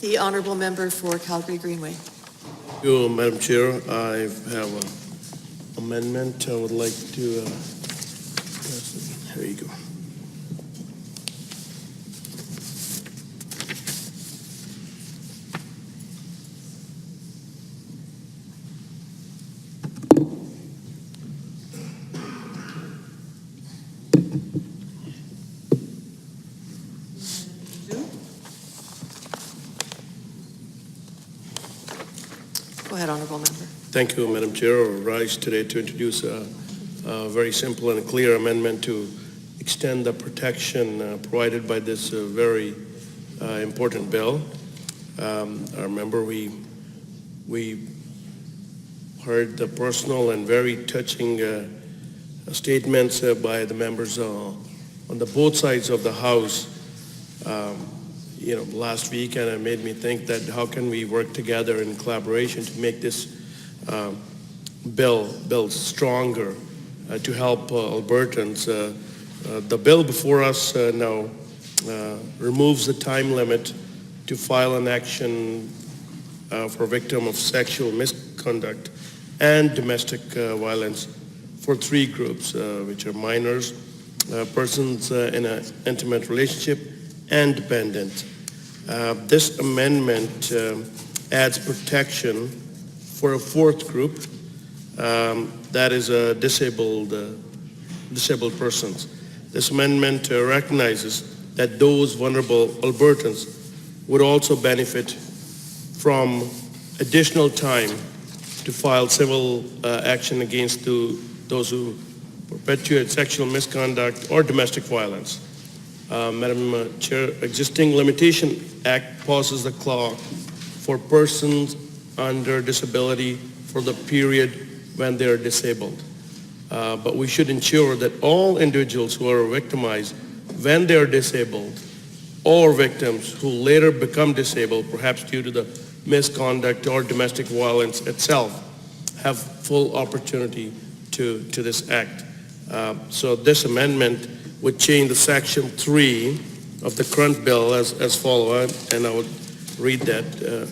The Honourable Member for Calgary-Greenway. Thank you, Madam Chair. I have an amendment I would like to there you go. Go ahead, Honourable Member. Thank you, Madam Chair. I rise today to introduce a very simple and clear amendment to extend the protection provided by this very important bill. I remember we heard the personal and very touching statements by the members on the both sides of the House last week, and it made me think that how can we work together in collaboration to make this bill stronger to help Albertans. The bill before us now removes the time limit to file an action for a victim of sexual misconduct and domestic violence for three groups, which are minors, persons in an intimate relationship, and dependent. This amendment adds protection for a fourth group, that is disabled persons. This amendment recognizes that those vulnerable Albertans would also benefit from additional time to file civil action against those who perpetuate sexual misconduct or domestic violence. Madam Chair, existing Limitation Act pauses the clock for persons under disability for the period when they are disabled. But we should ensure that all individuals who are victimized when they are disabled or victims who later become disabled, perhaps due to the misconduct or domestic violence itself, have full opportunity to this act. So this amendment would change the section 3 of the current bill as follows, and I would read that.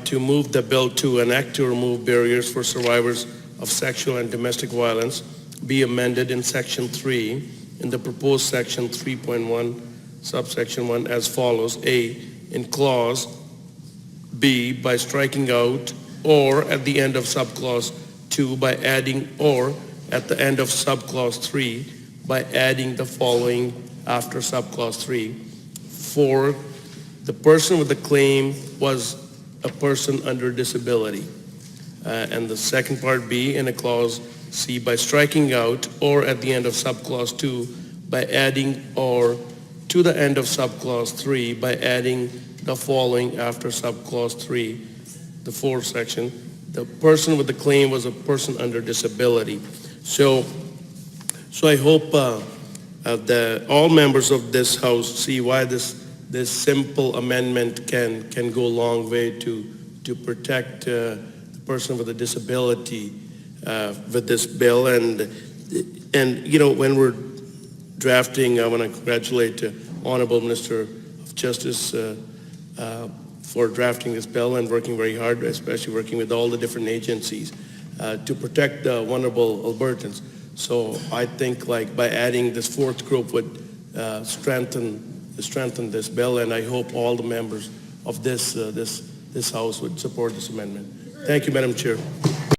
To move the bill to an act to remove barriers for survivors of sexual and domestic violence be amended in section 3 in the proposed section 3.1 subsection 1 as follows. A, in clause B, by striking out or at the end of subclause 2 by adding or at the end of subclause 3 by adding the following after subclause 3. 4, the person with the claim was a person under disability. And the second part B in a clause C by striking out or at the end of subclause 2 by adding or to the end of subclause 3 by adding the following after subclause 3, the fourth section. The person with the claim was a person under disability. So I hope that all members of this House see why this simple amendment can go a long way to protect the person with a disability with this bill. And when we're drafting, I want to congratulate Honorable Minister of Justice for drafting this bill and working very hard, especially working with all the different agencies to protect the vulnerable Albertans. So I think by adding this fourth group would strengthen this bill, and I hope all the members of this House would support this amendment. Thank you, Madam Chair.